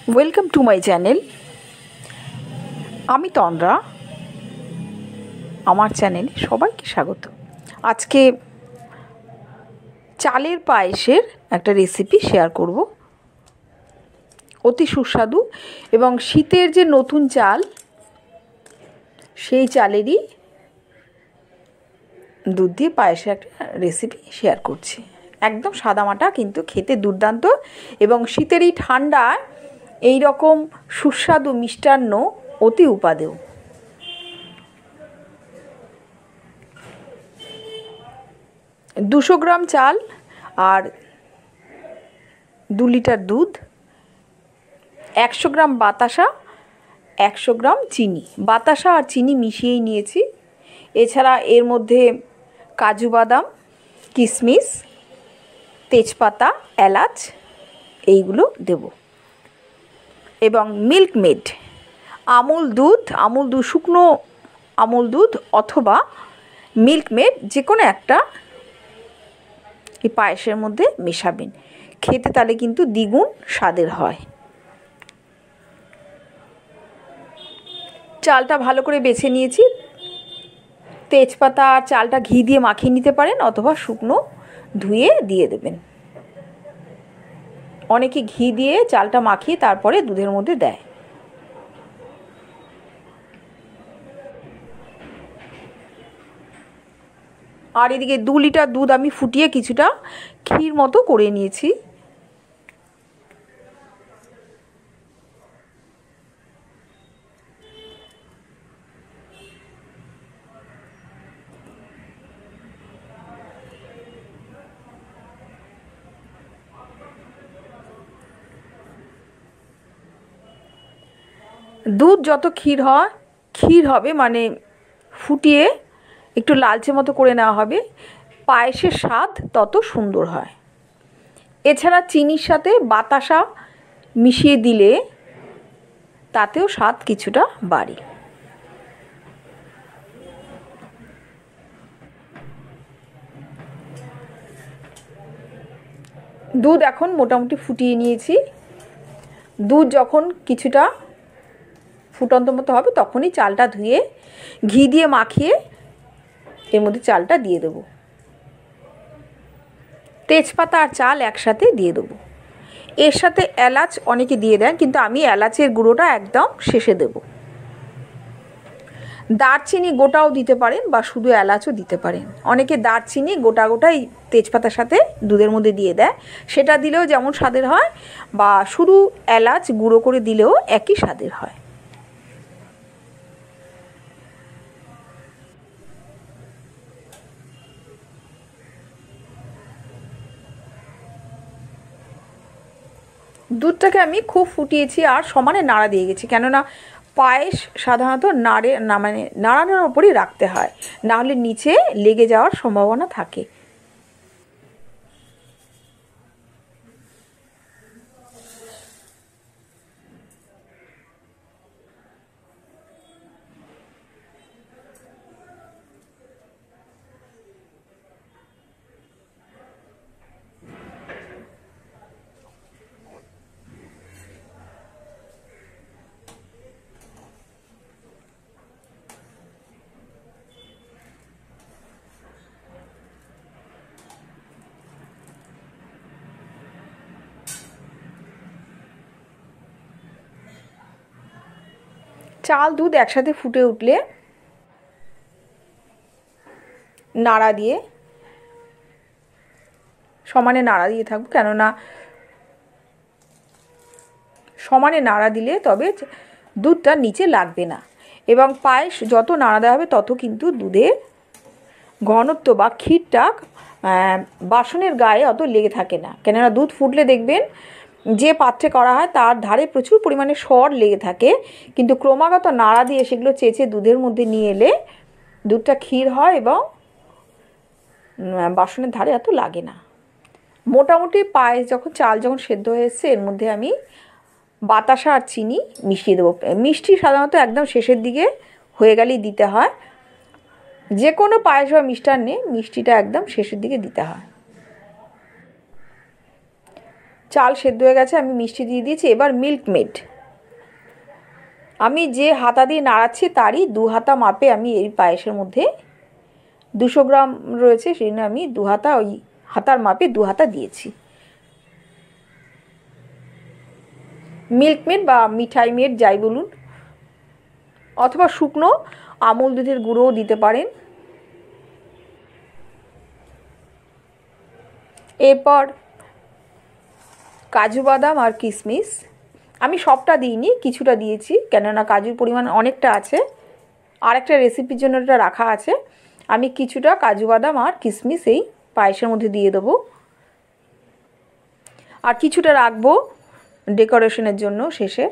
Welcome to my channel. আমি তন্দ্রা। আমার চ্যানেলে সবাইকে স্বাগত। আজকে চালের পায়েসের একটা রেসিপি শেয়ার করব, অতি সুস্বাদু। এবং শীতের যে নতুন চাল, সেই চালেরই দুধ দিয়ে পায়েসের একটা রেসিপি শেয়ার করছি। একদম সাদামাটা, কিন্তু খেতে দুর্দান্ত। এবং শীতের এই ঠান্ডায় এই রকম সুস্বাদু মিষ্টান্ন অতি উপাদেয়। 200 গ্রাম চাল আর 2 লিটার দুধ, 100 গ্রাম বাতাসা, 100 গ্রাম চিনি। বাতাসা আর চিনি মিশিয়েই নিয়েছি। এছাড়া এর মধ্যে কাজু বাদাম, কিশমিশ, তেজপাতা, এলাচ এইগুলো দেব। এবং মিল্ক মেড, আমুল দুধ, শুকনো আমুল দুধ অথবা মিল্ক মেড, যে কোনো একটা এই পায়েসের মধ্যে মেশাবেন। খেতে তাহলে কিন্তু দ্বিগুণ স্বাদের হয়। চালটা ভালো করে বেছে নিয়েছি। তেজপাতা আর চালটা ঘি দিয়ে মাখিয়ে নিতে পারেন, অথবা শুকনো ধুয়ে দিয়ে দেবেন। অনেকে ঘি দিয়ে চালটা মাখিয়ে তারপরে দুধের মধ্যে দেয়। আর এদিকে 2 লিটার দুধ আমি ফুটিয়ে কিছুটা ক্ষীর মতো করে নিয়েছি। দুধ যত ক্ষীর হবে, মানে ফুটিয়ে একটু লালচে মতো করে নেওয়া হবে, পায়েসের স্বাদ তত সুন্দর হয়। এছাড়া চিনির সাথে বাতাসা মিশিয়ে দিলে তাতেও স্বাদ কিছুটা বাড়ে। দুধ এখন মোটামুটি ফুটিয়ে নিয়েছি। দুধ যখন কিছুটা ফুটন্ত মতো হবে, তখনই চালটা ধুয়ে ঘি দিয়ে মাখিয়ে এর মধ্যে চালটা দিয়ে দেবো। তেজপাতা আর চাল একসাথে দিয়ে দেবো। এর সাথে এলাচ অনেকে দিয়ে দেন, কিন্তু আমি এলাচের গুঁড়োটা একদম শেষে দেব। দারচিনি গোটাও দিতে পারেন, বা শুধু এলাচও দিতে পারেন। অনেকে দারচিনি গোটাই তেজপাতার সাথে দুধের মধ্যে দিয়ে দেয়, সেটা দিলেও যেমন স্বাদের হয়, বা শুধু এলাচ গুঁড়ো করে দিলেও একই স্বাদের হয়। দুধটাকে আমি খুব ফুটিয়েছি আর সমানে নাড়া দিয়ে গেছি, কেননা পায়েস সাধারণত নাড়ানোর ওপরই রাখতে হয়, না হলে নিচে লেগে যাওয়ার সম্ভাবনা থাকে। চাল দুধ একসাথে ফুটে উঠলে সমানে নাড়া দিয়ে থাকবো, কেননা সমানে নাড়া দিলে তবে দুধটা নিচে লাগবে না। এবং পায়েস যত নাড়া দেওয়া হবে, তত কিন্তু দুধের ঘনত্ব বা ক্ষীরটা বাসনের গায়ে অত লেগে থাকে না। কেননা দুধ ফুটলে দেখবেন যে পাত্রে করা হয় তার ধারে প্রচুর পরিমাণে সর লেগে থাকে, কিন্তু ক্রমাগত নাড়া দিয়ে সেগুলো চেঁচে দুধের মধ্যে নিয়ে এলে দুধটা ক্ষীর হয় এবং বাসনের ধারে এত লাগে না। মোটামুটি পায়েস চাল যখন সেদ্ধ হয়ে এসছে, এর মধ্যে আমি বাতাসা আর চিনি মিশিয়ে দেবো। মিষ্টি সাধারণত একদম শেষের দিকে হয়ে গেলেই দিতে হয়। যে কোনো পায়েস বা মিষ্টান্নে মিষ্টিটা একদম শেষের দিকে দিতে হয়। চাল সেদ্ধ হয়ে গেছে, আমি মিষ্টি দিয়ে দিয়েছি। এবার মিল্ক মেড, আমি যে হাতা দিয়ে নাড়াচ্ছি তারই 2 হাতা মাপে আমি এই পায়েসের মধ্যে 200 গ্রাম রয়েছে, সেই জন্য আমি 2 হাতা, ওই হাতার মাপে 2 হাতা দিয়েছি। মিল্ক মেড বা মিঠাই মেড যাই বলুন, অথবা শুকনো আমুল দুধের গুঁড়োও দিতে পারেন। এরপর কাজু বাদাম আর কিশমিশ, আমি সবটা দিইনি, কিছুটা দিয়েছি, কেননা কাজুর পরিমাণ অনেকটা আছে, আর একটা রেসিপির জন্য এটা রাখা আছে। আমি কিছুটা কাজু বাদাম আর কিশমিশ এই পায়েসের মধ্যে দিয়ে দেবো, আর কিছুটা রাখবো ডেকোরেশনের জন্য শেষে।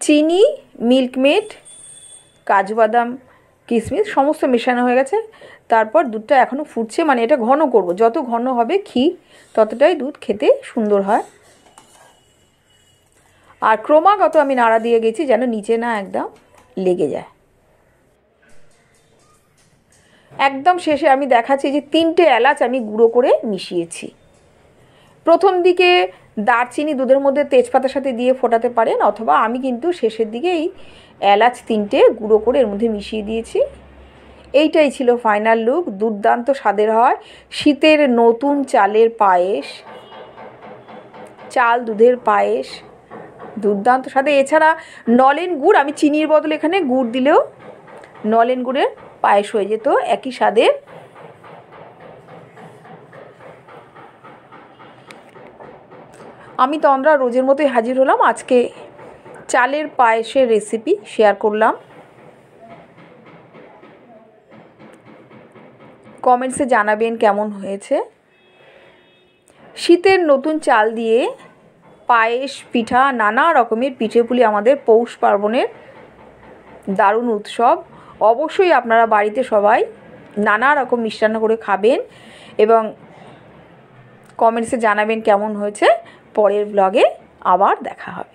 চিনি, মিল্ক মেড, কাজু বাদাম, কিশমিশ সমস্ত মেশানো হয়ে গেছে। তারপর দুধটা এখনও ফুটছে, মানে এটা ঘন করব, যত ঘন হবে ক্ষীর ততটাই দুধ খেতে সুন্দর হয়। আর ক্রমাগত আমি নাড়া দিয়ে গেছি যেন নিচে না একদম লেগে যায়। একদম শেষে আমি দেখাচ্ছি যে 3টে এলাচ আমি গুঁড়ো করে মিশিয়েছি। প্রথম দিকে দারচিনি দুধের মধ্যে তেজপাতার সাথে দিয়ে ফোটাতে পারেন, অথবা আমি কিন্তু শেষের দিকে এই এলাচ 3টে গুঁড়ো করে এর মধ্যে মিশিয়ে দিয়েছি। এইটাই ছিল ফাইনাল লুক, দুর্দান্ত স্বাদের হয় শীতের নতুন চালের পায়েস, চাল দুধের পায়েস, দুর্দান্ত স্বাদে। এছাড়া নলেন গুড়, আমি চিনির বদলে এখানে গুড় দিলেও নলেন গুড়ের পায়েস হয়ে যেত একই স্বাদের। আমি তন্দ্রা রোজের মতোই হাজির হলাম, আজকে চালের পায়েসের রেসিপি শেয়ার করলাম। কমেন্টসে জানাবেন কেমন হয়েছে। শীতের নতুন চাল দিয়ে পায়েস, পিঠা, নানা রকমের পিঠেপুলি আমাদের পৌষ পার্বণের দারুণ উৎসব। অবশ্যই আপনারা বাড়িতে সবাই নানা রকম মিষ্টান্ন করে খাবেন এবং কমেন্টসে জানাবেন কেমন হয়েছে। পরের ব্লগে আবার দেখা হবে।